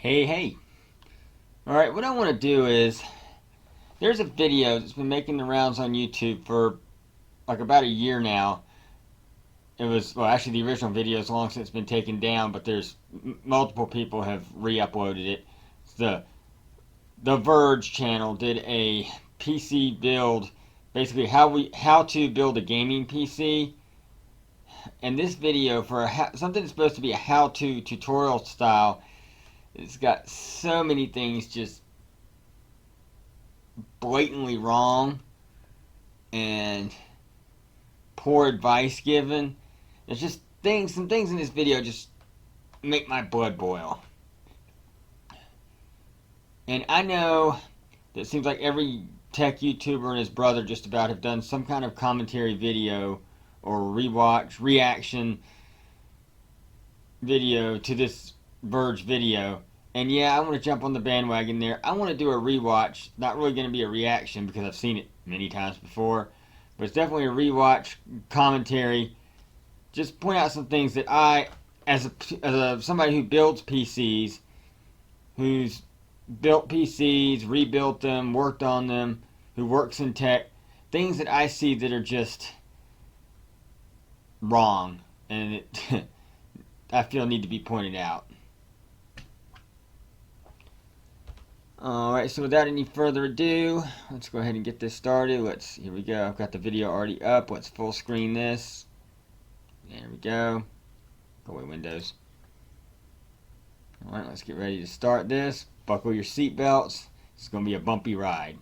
Hey. Alright, what I want to do is, there's a video that's been making the rounds on YouTube for like about a year now. It was, well, actually the original video is long since been taken down, but there's multiple people have re-uploaded it. It's the Verge channel did a PC build, basically how to build a gaming PC. And this video for something that's supposed to be a how-to tutorial style, it's got so many things just blatantly wrong and poor advice given. There's just some things in this video just make my blood boil. And I know that it seems like every tech YouTuber and his brother just about have done some kind of commentary video or reaction video to this Verge video. And yeah, I want to jump on the bandwagon there. I want to do a rewatch. Not really going to be a reaction because I've seen it many times before. But it's definitely a rewatch commentary. Just point out some things that I, as somebody who builds PCs, who's built PCs, rebuilt them, worked on them, who works in tech, things that I see that are just wrong. And it, I feel need to be pointed out. Alright, so without any further ado, let's go ahead and get this started. Here we go. I've got the video already up. Let's full screen this. There we go. Go away, Windows. Alright, let's get ready to start this. Buckle your seatbelts. It's going to be a bumpy ride.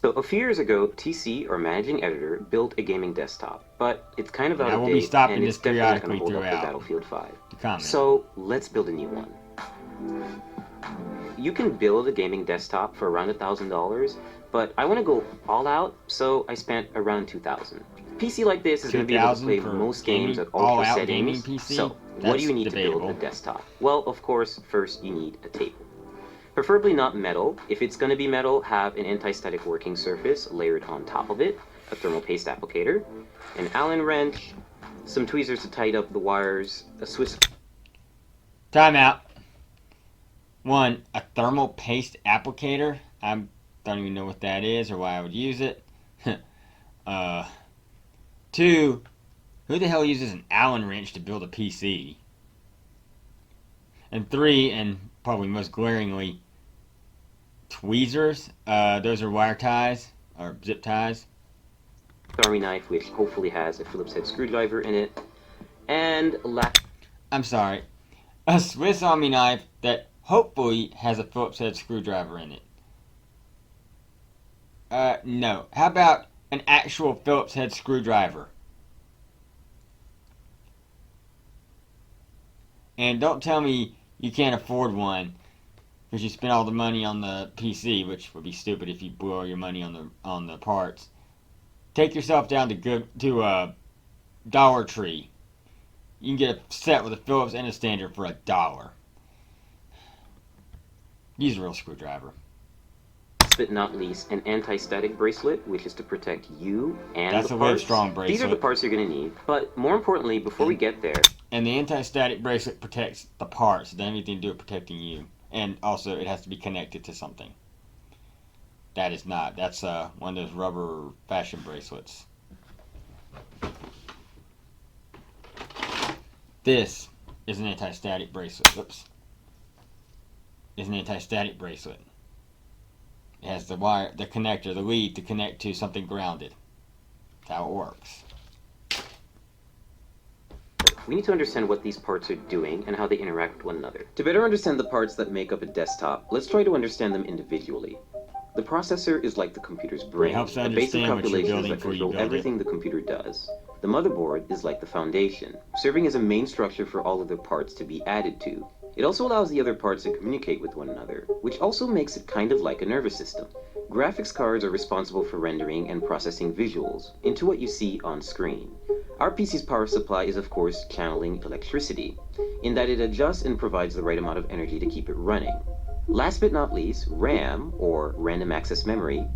So a few years ago, TC, or managing editor, built a gaming desktop, but it's kind of out of date, and it's definitely not going to hold up to Battlefield 5. So let's build a new one. You can build a gaming desktop for around $1,000, but I want to go all out, so I spent around $2,000. A PC like this is going to be able to play most games at ultra settings. So what do you need to build a desktop? Well, of course, first you need a table. Preferably not metal. If it's going to be metal, have an anti-static working surface layered on top of it, a thermal paste applicator, an Allen wrench, some tweezers to tighten up the wires, a Swiss... Time out. One, a thermal paste applicator. I don't even know what that is or why I would use it. Two, who the hell uses an Allen wrench to build a PC? And three, and probably most glaringly, tweezers. Those are wire ties or zip ties. Army knife, which hopefully has a Phillips head screwdriver in it, and I'm sorry, a Swiss Army knife that hopefully has a Phillips head screwdriver in it. No. How about an actual Phillips head screwdriver? And don't tell me you can't afford one because you spent all the money on the PC, which would be stupid if you blew all your money on the parts. Take yourself down to Dollar Tree. You can get a set with a Phillips and a standard for $1. Use a real screwdriver. Last but not least, an anti-static bracelet, which is to protect you and That's the a parts. strong bracelet. These are the parts you're going to need, but more importantly, before we get there... And the anti-static bracelet protects the parts. It doesn't have anything to do with protecting you. And also, it has to be connected to something. That is not. That's one of those rubber fashion bracelets. This is an anti-static bracelet. Whoops. Is an anti-static bracelet. It has the wire, the connector, the lead to connect to something grounded. That's how it works. We need to understand what these parts are doing and how they interact with one another. To better understand the parts that make up a desktop, let's try to understand them individually. The processor is like the computer's brain, the basic calculations that control everything the computer does. The motherboard is like the foundation, serving as a main structure for all other parts to be added to. It also allows the other parts to communicate with one another, which also makes it kind of like a nervous system. Graphics cards are responsible for rendering and processing visuals into what you see on screen. Our PC's power supply is of course channeling electricity, in that it adjusts and provides the right amount of energy to keep it running. Last but not least, RAM, or random access memory,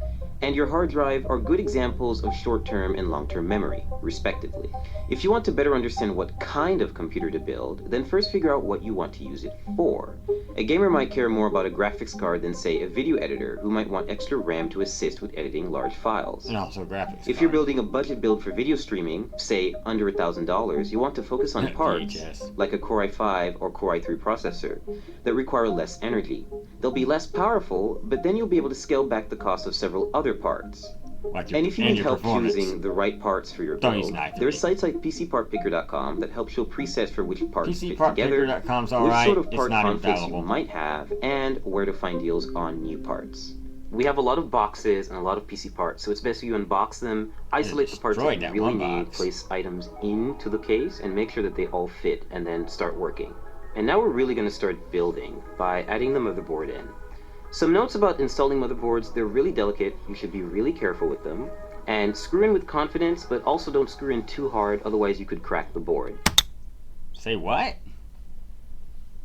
and your hard drive are good examples of short-term and long-term memory, respectively. If you want to better understand what kind of computer to build, then first figure out what you want to use it for. A gamer might care more about a graphics card than, say, a video editor, who might want extra RAM to assist with editing large files. And also graphics If you're building a budget build for video streaming, say under $1,000, you want to focus on parts, like a Core i5 or Core i3 processor, that require less energy. They'll be less powerful, but then you'll be able to scale back the cost of several other parts. And if you need help choosing the right parts for your build, there are sites like PCPartPicker.com that help show presets for which parts fit together, which sort of part conflicts you might have, and where to find deals on new parts. We have a lot of boxes and a lot of PC parts, so it's best if you unbox them, isolate the parts that you really need, place items into the case, and make sure that they all fit, and then start working. And now we're really going to start building by adding the motherboard in. Some notes about installing motherboards: they're really delicate, you should be really careful with them, and screw in with confidence, but also don't screw in too hard, otherwise you could crack the board. Say what?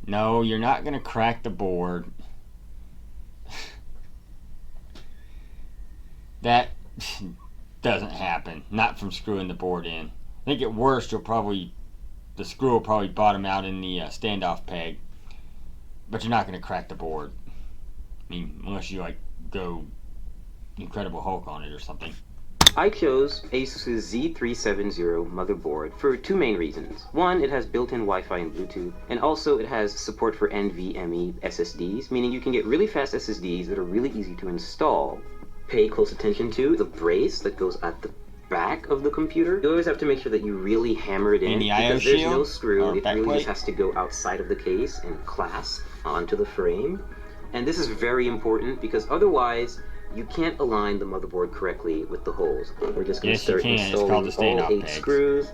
No, you're not going to crack the board. That doesn't happen. Not from screwing the board in. I think at worst the screw will probably bottom out in the standoff peg, but you're not going to crack the board. I mean, unless you like go Incredible Hulk on it or something. I chose Asus's Z370 motherboard for two main reasons. One, it has built-in Wi-Fi and Bluetooth, and also it has support for NVMe SSDs, meaning you can get really fast SSDs that are really easy to install. Pay close attention to the brace that goes at the back of the computer. You always have to make sure that you really hammer it in, because there's no screw. It really just has to go outside of the case and clasp onto the frame. And this is very important because otherwise you can't align the motherboard correctly with the holes. We're just going to start installing all 8 screws.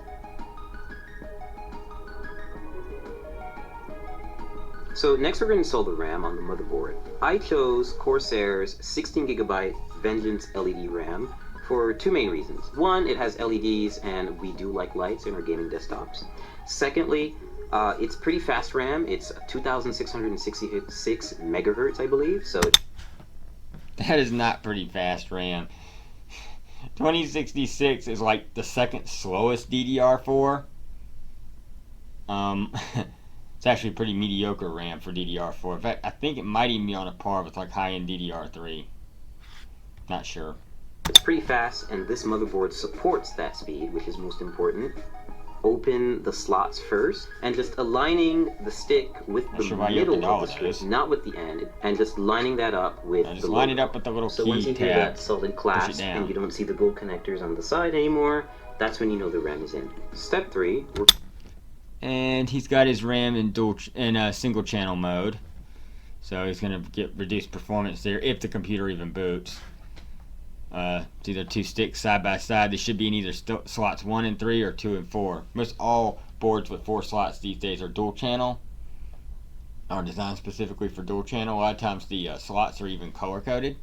So next we're going to install the RAM on the motherboard. I chose Corsair's 16GB Vengeance LED RAM for two main reasons. One, it has LEDs and we do like lights in our gaming desktops. Secondly, it's pretty fast RAM. It's 2666 megahertz, I believe. So that is not pretty fast RAM. 2066 is like the second slowest DDR4. It's actually pretty mediocre RAM for DDR4. In fact, I think it might even be on a par with like high-end DDR3. Not sure. It's pretty fast, and this motherboard supports that speed, which is most important. Open the slots first, and just aligning the stick with the middle of the strip, not with the end, and just lining that up with the line it up with the little key tab. So once you hear that solid clasp and you don't see the gold connectors on the side anymore, that's when you know the RAM is in. Step 3. And he's got his RAM in single channel mode, so he's going to get reduced performance there if the computer even boots. It's either two sticks side by side. They should be in either slots 1 and 3 or 2 and 4. Most all boards with 4 slots these days are dual channel, are designed specifically for dual channel. A lot of times the slots are even color coded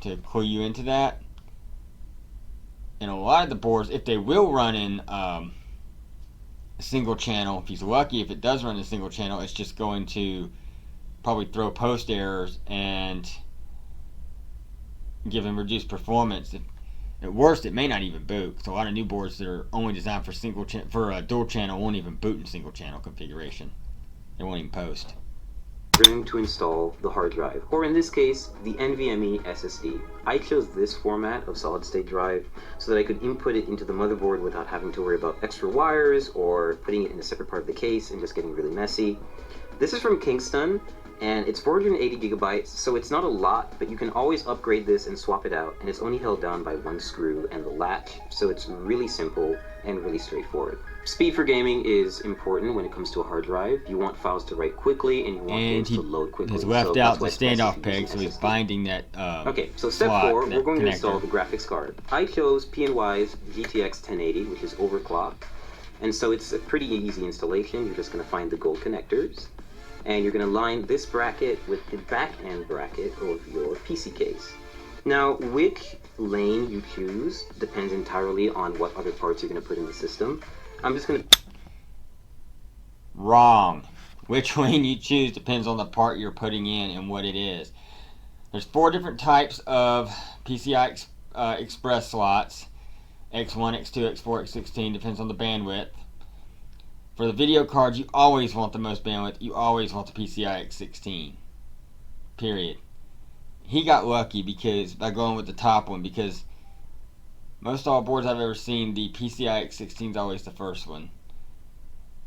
to clue you into that. And a lot of the boards, if they will run in single channel, if he's lucky, if it does run in single channel, it's just going to probably throw post errors and give him reduced performance. At worst, it may not even boot. So a lot of new boards that are only designed for dual channel won't even boot in single channel configuration. They won't even post. Going to install the hard drive, or in this case, the NVMe SSD. I chose this format of solid state drive so that I could input it into the motherboard without having to worry about extra wires or putting it in a separate part of the case and just getting really messy. This is from Kingston, and it's 480 gigabytes, so it's not a lot, but you can always upgrade this and swap it out, and it's only held down by one screw and the latch, so it's really simple and really straightforward. Speed for gaming is important when it comes to a hard drive. You want files to write quickly, and you want games to load quickly. He's left out the standoff peg, so he's binding that Okay, so step 4, we're going to install the graphics card. I chose PNY's GTX 1080, which is overclocked, and so it's a pretty easy installation. You're just going to find the gold connectors, and you're going to line this bracket with the back end bracket of your PC case. Now, which lane you choose depends entirely on what other parts you're going to put in the system. I'm just going to... Wrong. Which lane you choose depends on the part you're putting in and what it is. There's 4 different types of PCI Express slots. X1, X2, X4, X16, depends on the bandwidth. For the video cards, you always want the most bandwidth. You always want the PCI X16. Period. He got lucky because by going with the top one, because most all boards I've ever seen, the PCI X16 is always the first one.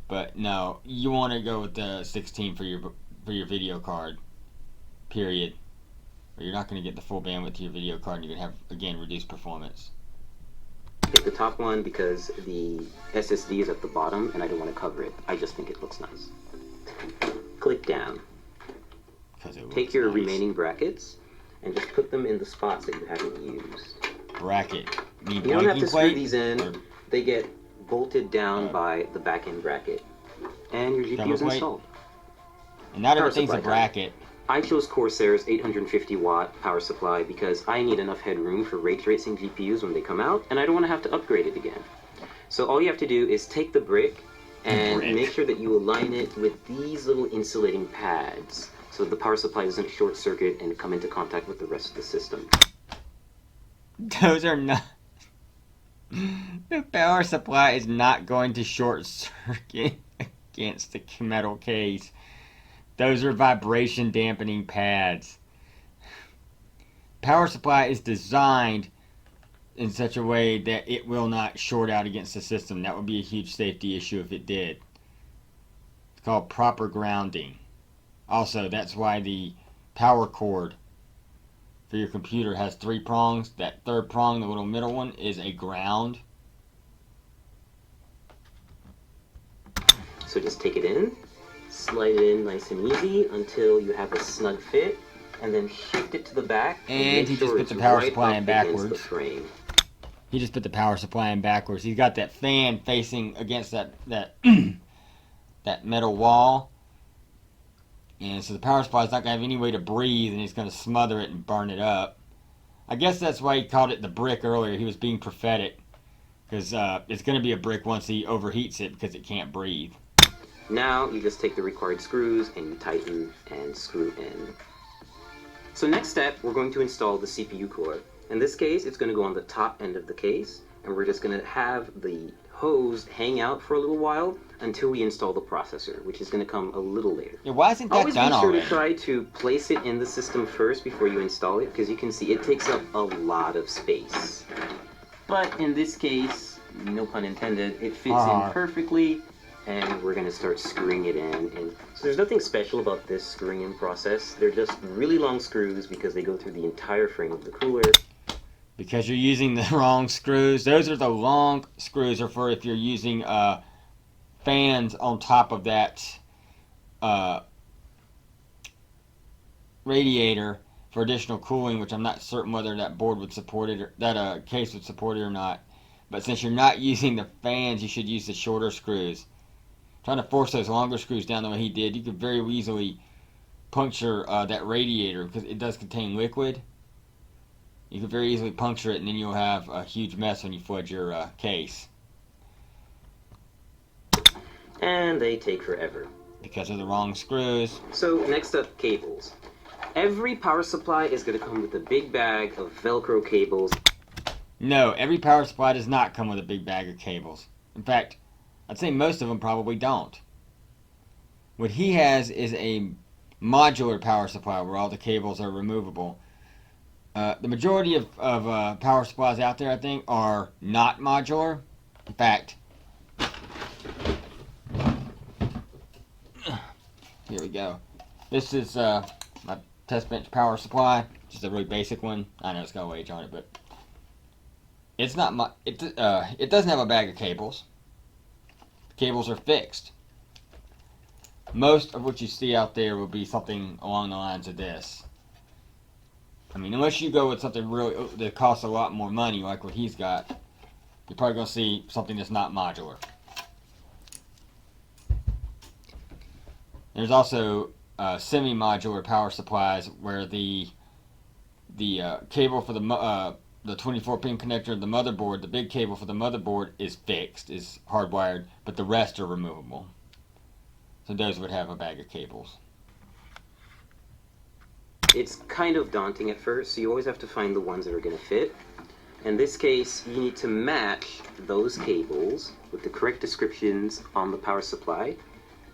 But no, you want to go with the 16 for your video card. Period. Or you're not going to get the full bandwidth to your video card, and you're going to have, again, reduced performance. Pick the top one because the SSD is at the bottom and I don't want to cover it. I just think it looks nice. Click down. Take your remaining brackets and just put them in the spots that you haven't used. Bracket. You don't have to screw these in. They get bolted down by the back end bracket. And your GPU is installed. And not everything's a bracket. I chose Corsair's 850 watt power supply because I need enough headroom for ray tracing GPUs when they come out, and I don't want to have to upgrade it again. So all you have to do is take the brick and make sure that you align it with these little insulating pads so the power supply doesn't short circuit and come into contact with the rest of the system. Those are not... The power supply is not going to short circuit against the metal case. Those are vibration dampening pads. Power supply is designed in such a way that it will not short out against the system. That would be a huge safety issue if it did. It's called proper grounding. Also, that's why the power cord for your computer has 3 prongs. That third prong, the little middle one, is a ground. So just take it in. Slide it in nice and easy until you have a snug fit, and then shift it to the back. And he just put the power supply in backwards. He just put the power supply in backwards. He's got that fan facing against that that metal wall, and so the power supply is not going to have any way to breathe, and he's going to smother it and burn it up. I guess that's why he called it the brick earlier. He was being prophetic, because it's going to be a brick once he overheats it because it can't breathe. Now you just take the required screws and you tighten and screw in. So next step, we're going to install the CPU cooler. In this case, it's going to go on the top end of the case, and we're just going to have the hose hang out for a little while until we install the processor, which is going to come a little later. Yeah, why isn't that done already? Always be sure to try to place it in the system first before you install it, because you can see it takes up a lot of space. But in this case, no pun intended, it fits in perfectly. And we're going to start screwing it in. And so there's nothing special about this screwing in process. They're just really long screws because they go through the entire frame of the cooler. Because you're using the wrong screws. Those are the long screws, or for if you're using fans on top of that radiator for additional cooling, which I'm not certain whether that board would support it, or that case would support it or not. But since you're not using the fans, you should use the shorter screws. Trying to force those longer screws down the way he did, you could very easily puncture that radiator because it does contain liquid. You could very easily puncture it, and then you'll have a huge mess when you flood your case. And they take forever. Because of the wrong screws. So next up, cables. Every power supply is going to come with a big bag of Velcro cables. No, every power supply does not come with a big bag of cables. In fact, I'd say most of them probably don't. What he has is a modular power supply where all the cables are removable. The majority of power supplies out there, I think, are not modular. In fact, here we go. This is my test bench power supply. Just a really basic one. I know it's got a wage on it, but it's not it doesn't have a bag of cables. The cables are fixed. Most of what you see out there will be something along the lines of this. I mean, unless you go with something really that costs a lot more money, like what he's got, you're probably going to see something that's not modular. There's also semi-modular power supplies where the cable for the 24-pin connector of the motherboard, the big cable for the motherboard is fixed, is hardwired, but the rest are removable. So those would have a bag of cables. it's kind of daunting at first, so you always have to find the ones that are going to fit. In this case, you need to match those cables with the correct descriptions on the power supply.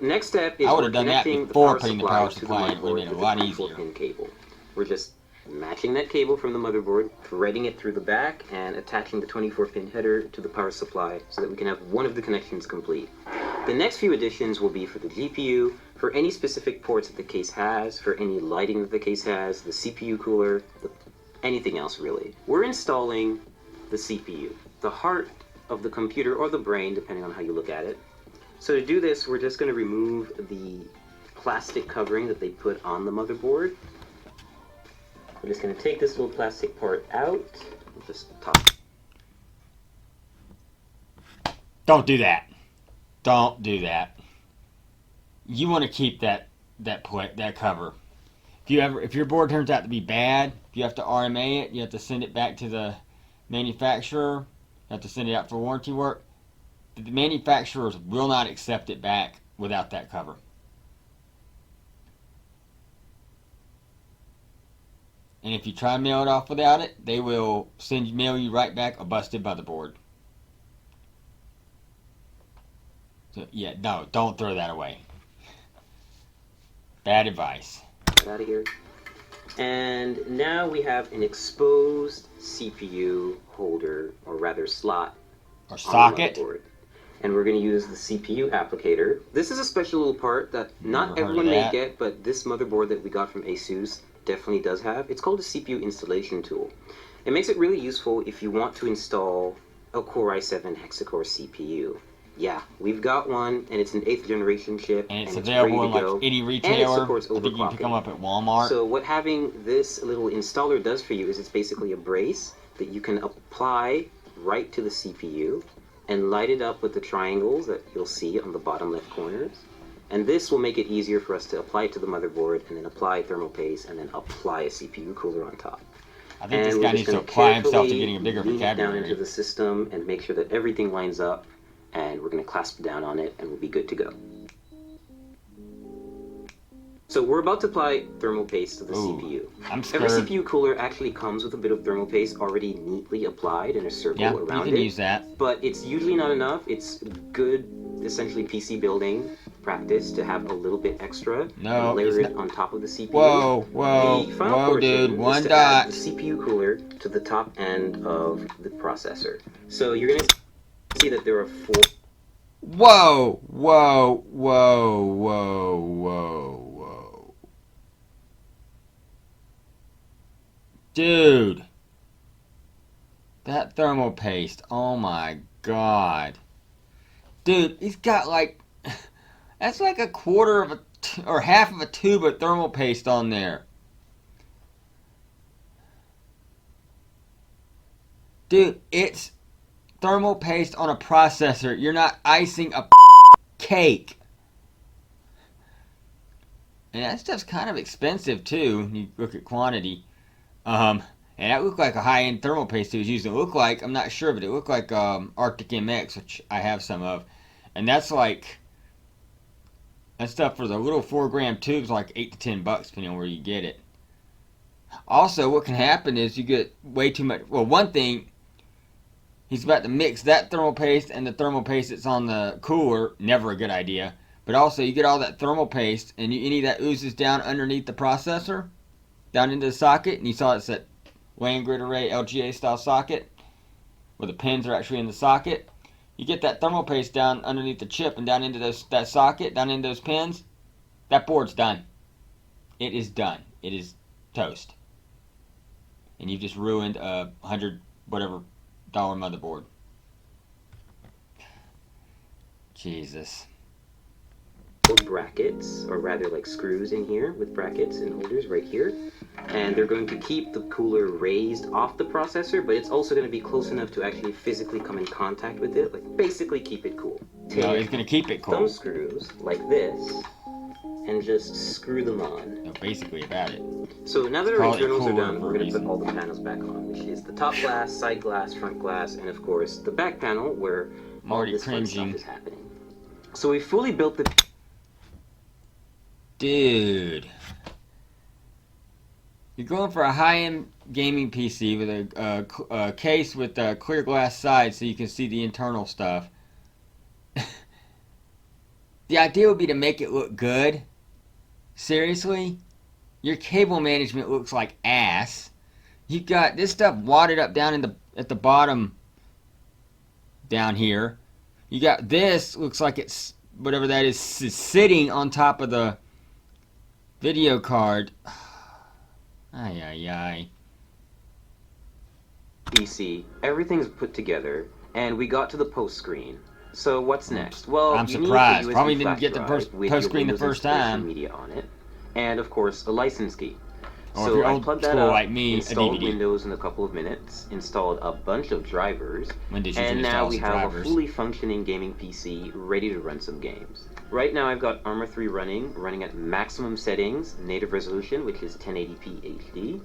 Next step is we're connecting the power supply to the motherboard with the 24-pin cable. We're just matching that cable from the motherboard, threading it through the back, and attaching the 24-pin header to the power supply so that we can have one of the connections complete. The next few additions will be for the GPU, for any specific ports that the case has, for any lighting that the case has, the CPU cooler, anything else really. We're installing the CPU, the heart of the computer or the brain, depending on how you look at it. So to do this, we're just going to remove the plastic covering that they put on the motherboard. We're just going to take this little plastic part out. Just top. Don't do that. Don't do that. You want to keep that cover. If your board turns out to be bad, you have to RMA it. You have to send it back to the manufacturer. You have to send it out for warranty work. The manufacturers will not accept it back without that cover. And if you try and mail it off without it, they will mail you right back a busted motherboard. So yeah, no, don't throw that away. Bad advice. Get out of here. And now we have an exposed CPU holder, or rather slot, or socket. And we're going to use the CPU applicator. This is a special little part that not everyone may get, but this motherboard that we got from ASUS definitely does have. It's called a CPU installation tool. It makes it really useful if you want to install a Core i7 hexa-core CPU. Yeah, we've got one, and it's an 8th generation chip, and it's available in like any retailer. And it supports overclocking. I think you can pick them up at Walmart. So what having this little installer does for you is it's basically a brace that you can apply right to the CPU and light it up with the triangles that you'll see on the bottom left corners. And this will make it easier for us to apply it to the motherboard, and then apply thermal paste, and then apply a CPU cooler on top. I think this guy needs to apply himself to getting a bigger vocabulary. Down into the system and make sure that everything lines up, and we're going to clasp down on it, and we'll be good to go. So we're about to apply thermal paste to the CPU. I'm scared. Every CPU cooler actually comes with a bit of thermal paste already neatly applied in a circle around it. Yeah, you can use that. But it's usually not enough. It's good, essentially PC building practice to have a little bit extra and layer it on top of the CPU. Whoa, dude, one dot. Add the CPU cooler to the top end of the processor. So you're going to see that there are 4. Whoa. Dude. That thermal paste, oh my god. Dude, he's got like, that's like a quarter of or half of a tube of thermal paste on there. Dude, it's thermal paste on a processor. You're not icing a cake. And that stuff's kind of expensive too, when you look at quantity. And that looked like a high-end thermal paste he was using. It looked like, I'm not sure, but it looked like Arctic MX, which I have some of. And that's like, that stuff for the little 4-gram tubes, like $8 to $10, depending on where you get it. Also, what can happen is you get way too much. Well, one thing, he's about to mix that thermal paste and the thermal paste that's on the cooler. Never a good idea. But also, you get all that thermal paste, and any of that oozes down underneath the processor, down into the socket. And you saw it's that land grid array LGA style socket, where the pins are actually in the socket. You get that thermal paste down underneath the chip and down into that socket, down into those pins. That board's done. It is done. It is toast. And you've just ruined a $100 whatever motherboard. Jesus. Brackets, or rather like screws in here with brackets and holders right here. And they're going to keep the cooler raised off the processor, but it's also going to be close enough to actually physically come in contact with it, like basically keep it cool. No, it's going to keep it cool. Those screws, like this, and just screw them on. No, basically about it. So now that our internals are done, we're going to put all the panels back on, which is the top glass, side glass, front glass, and of course the back panel where all this fun stuff is happening. So we fully built the... Dude. You're going for a high-end gaming PC with a case with a clear glass side so you can see the internal stuff. The idea would be to make it look good. Seriously? Your cable management looks like ass. You got this stuff wadded up down at the bottom down here. You got this looks like it's whatever that is sitting on top of the video card. Ay ay ay. PC, everything's put together, and we got to the post screen. So what's next? Well, I'm you need surprised. a USB Probably flash didn't get the drive with post your screen the Windows first installation time. media on it, and of course a license key. Or if So you're I old plugged that school up, like me, a installed DVD. Windows in a couple of minutes, installed a bunch of drivers, When did you and install now we some have drivers? a fully functioning gaming PC ready to run some games. Right now I've got Armor 3 running at maximum settings, native resolution, which is 1080p HD.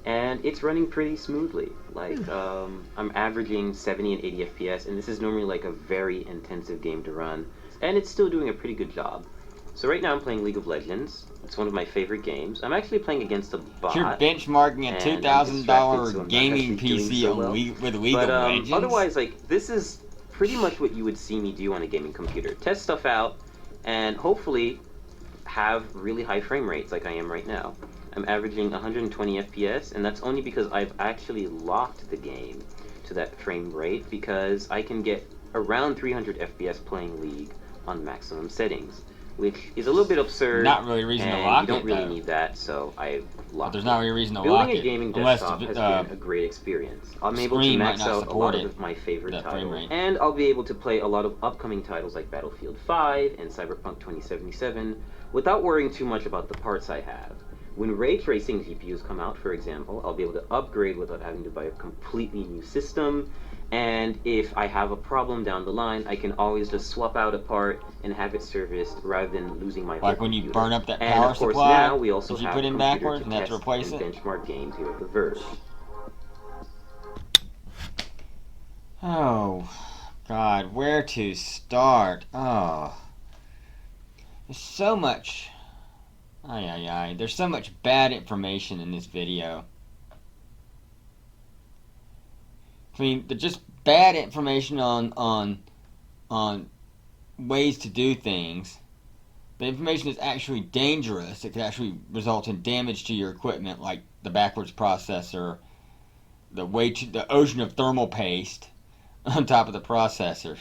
And it's running pretty smoothly. Like, I'm averaging 70 and 80 FPS, and this is normally like a very intensive game to run. And it's still doing a pretty good job. So right now I'm playing League of Legends. It's one of my favorite games. I'm actually playing against a bot. You're benchmarking a and I'm $2,000 distracted, so I'm not gaming actually doing PC so on well. with League But of Legends. otherwise, like, this is pretty much what you would see me do on a gaming computer. Test stuff out, and hopefully have really high frame rates like I am right now. I'm averaging 120 FPS, and that's only because I've actually locked the game to that frame rate, because I can get around 300 FPS playing League on maximum settings, which is a little bit absurd. Not really a reason to and lock you don't it, really though. need that, so I've But locked there's it. not really a reason to Building lock a it. gaming Unless desktop the, has been a great experience. I'm able to screen max might not out a support lot it, of my favorite that frame titles, rate. and I'll be able to play a lot of upcoming titles like Battlefield 5 and Cyberpunk 2077 without worrying too much about the parts I have. When ray tracing GPUs come out, for example, I'll be able to upgrade without having to buy a completely new system. And if I have a problem down the line, I can always just swap out a part and have it serviced rather than losing my whole like when you computer. burn up that And power of course supply now we also that you have put a in computer backwards to and have to test replace and it. benchmark games here at the Verge. Oh, God, where to start? Oh, there's so much. Ay, ay, ay. There's so much bad information in this video. I mean, just bad information on ways to do things. The information is actually dangerous. It could actually result in damage to your equipment, like the backwards processor, the ocean of thermal paste on top of the processor.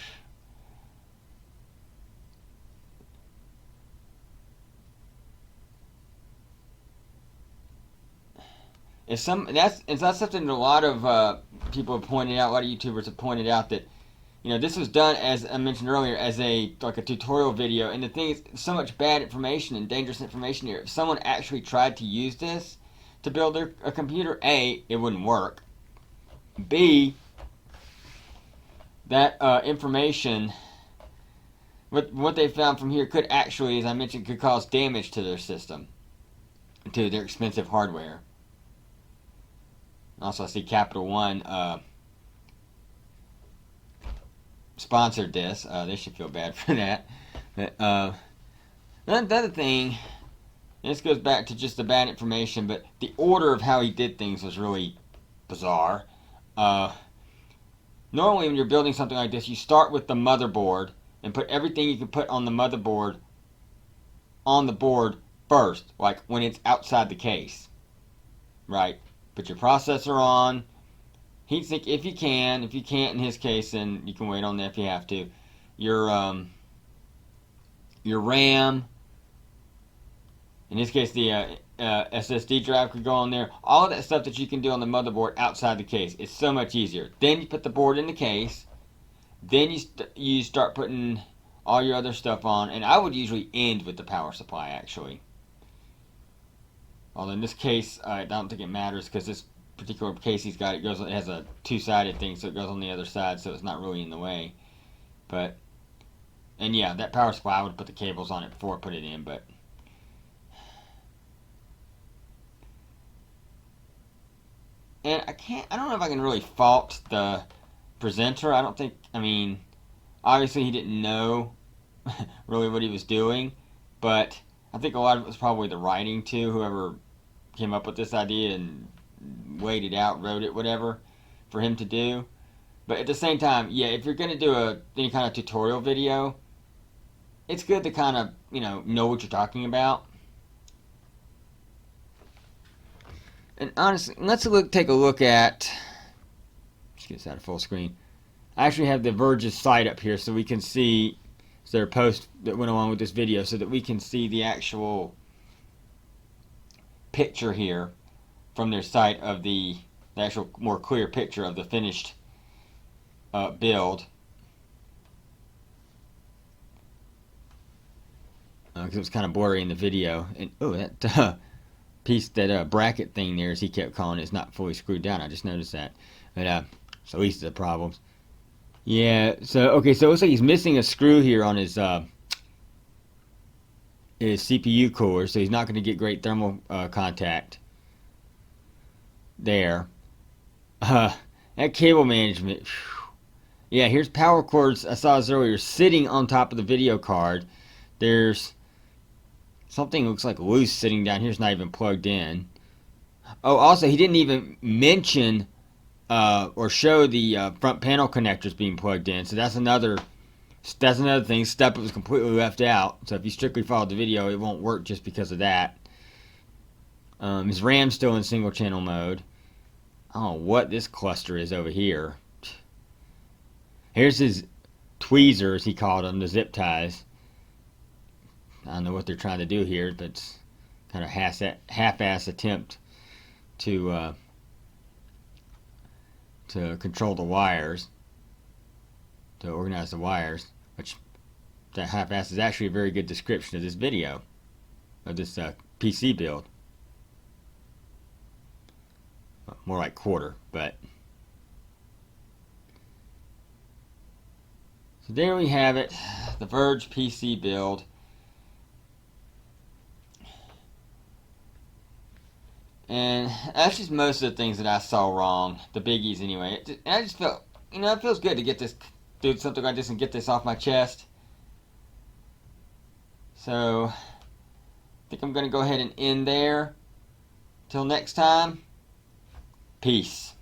It's not something that a lot of people have pointed out. A lot of YouTubers have pointed out that, you know, this was done, as I mentioned earlier, as a tutorial video. And the thing is, so much bad information and dangerous information here. If someone actually tried to use this to build a computer, A, it wouldn't work. B, that information, what they found from here could actually, as I mentioned, could cause damage to their system, to their expensive hardware. Also, I see Capital One sponsored this. They should feel bad for that. But the other thing, and this goes back to just the bad information, but the order of how he did things was really bizarre. Normally, when you're building something like this, you start with the motherboard and put everything you can put on the motherboard on the board first, like when it's outside the case, right? Put your processor on, heatsink if you can. If you can't, in his case, then you can wait on that if you have to. Your RAM, in this case, the SSD drive could go on there. All of that stuff that you can do on the motherboard outside the case. It's so much easier. Then you put the board in the case. Then you start putting all your other stuff on. And I would usually end with the power supply, actually. Although in this case, I don't think it matters because this particular case he's got, it has a two-sided thing, so it goes on the other side, so it's not really in the way. But, and yeah, that power supply, I would put the cables on it before I put it in, but. And I don't know if I can really fault the presenter. I don't think, I mean, obviously he didn't know really what he was doing, but I think a lot of it was probably the writing too, whoever came up with this idea and weighed it out, wrote it, whatever, for him to do. But at the same time, yeah, if you're going to do any kind of tutorial video, it's good to kind of, know what you're talking about. And honestly, let's take a look at, let's get this out of full screen. I actually have the Verge's site up here so we can see their post that went along with this video, so that we can see the actual picture here from their site of the actual more clear picture of the finished build. Because it was kind of blurry in the video. And that piece, that bracket thing there, as he kept calling it, is not fully screwed down. I just noticed that. But so these are the problems. Yeah. So okay. So it looks like he's missing a screw here on his CPU cooler, so he's not going to get great thermal contact there. That cable management. Whew. Yeah. Here's power cords. I saw this earlier, sitting on top of the video card. There's something looks like loose sitting down here. It's not even plugged in. Oh, also, he didn't even mention or show the front panel connectors being plugged in. So that's another thing. Step that was completely left out. So if you strictly followed the video, it won't work just because of that. His RAM's still in single channel mode. I don't know what this cluster is over here. Here's his tweezers, he called them, the zip ties. I don't know what they're trying to do here, but it's kind of half-ass attempt to control the wires, to organize the wires, which that half-ass is actually a very good description of this video, of this PC build. More like quarter, but. So there we have it, the Verge PC build. And that's just most of the things that I saw wrong, the biggies anyway. And I just felt, it feels good to do something like this and get this off my chest. So, I think I'm going to go ahead and end there. Till next time, peace.